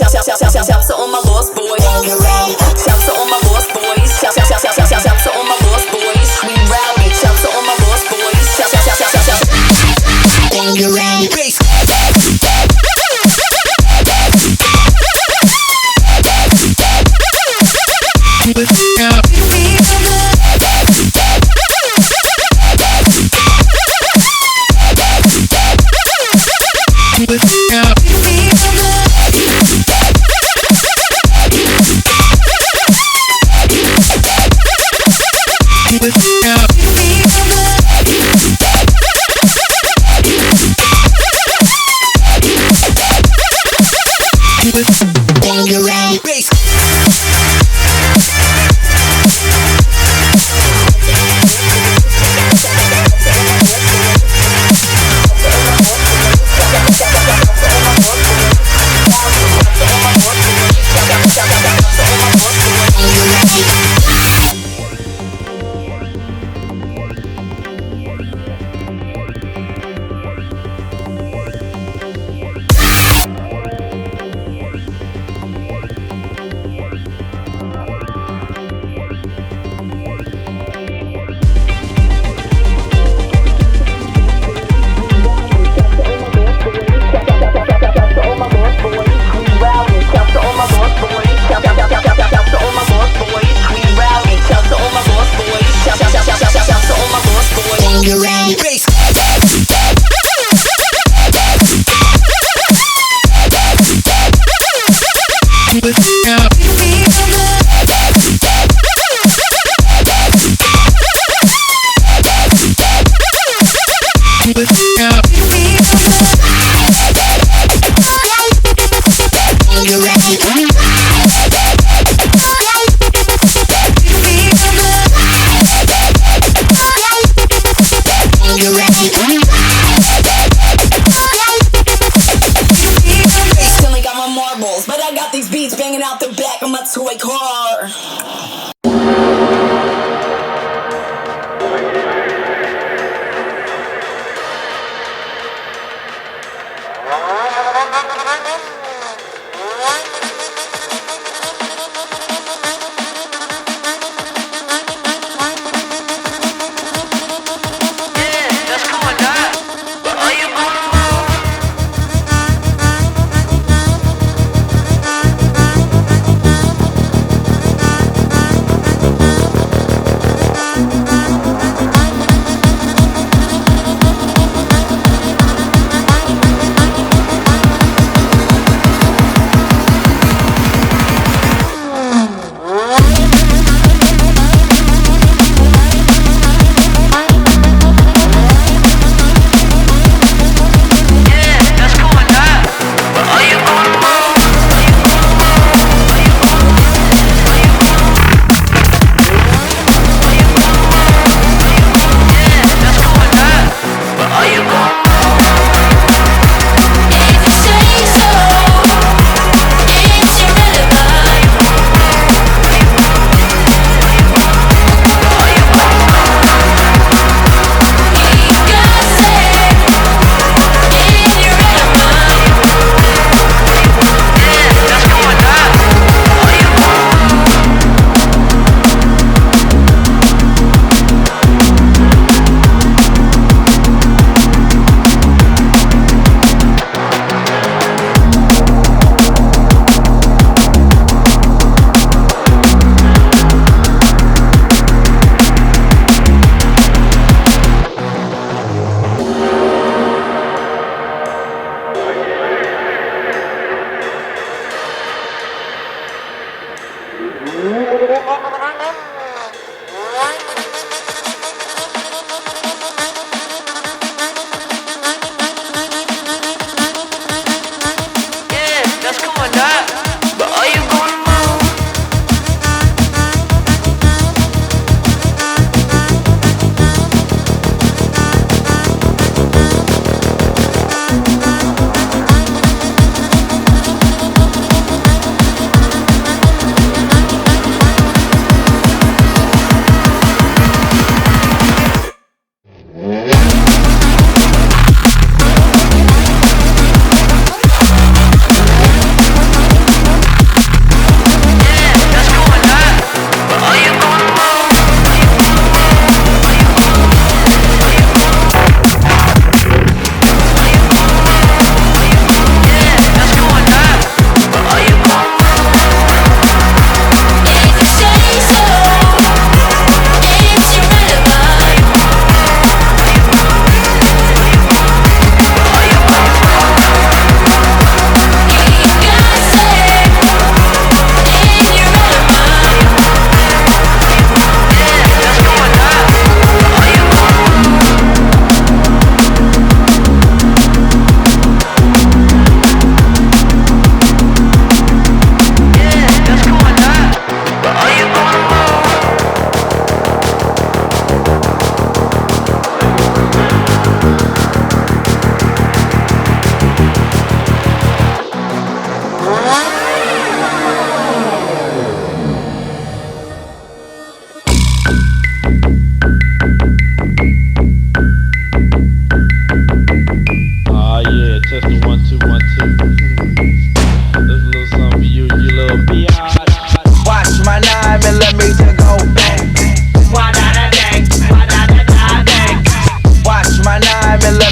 Shouts to all my lost boys. Shouts to all my lost boys. Shouts to all my lost boys. We rowdy. Shouts to all my lost boys. Shouts. Bang around bass. Bang around bass. But I got these beats banging out the back of my toy car.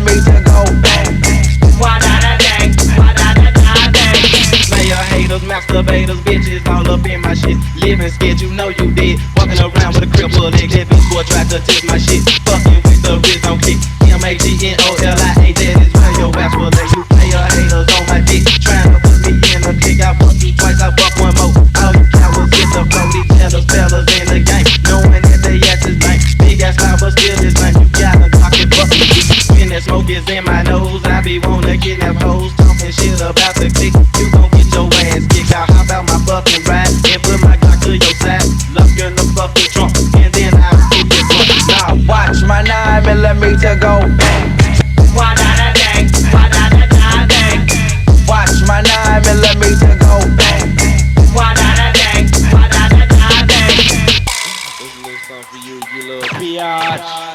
millimeter go bang. Why da da dang, why da da da dang. Player haters, masturbators, bitches all up in my shit. Living scared, you know you did. Walking around with a cripple leg, that bitch boy tried to test my shit. Fucking with the wrist on kick. MAGNOLIA, that is where your ass will lay. You player haters on my dick, trying to put me in a kick. I fuck you twice, I fuck one more. All you cowards get the flow, these jealous fellas in the game, knowing that they ass is lame. Big ass mouth, but still is lame. You gotta talk it, fuck me. When that smoke is in my nose, I be wanna kidnap hoes, talking shit about the click. You gon' get your ass kicked out. Hop out my fucking ride and put my Glock to your side. Lock in the fucking trunk, and then I'll get this one. Now watch my 9 millimeter go bang. Why da da dang, why da da da dang. Watch my 9 millimeter go bang. Why da da dang, why da da da dang. This is a little song for you, you little biatch.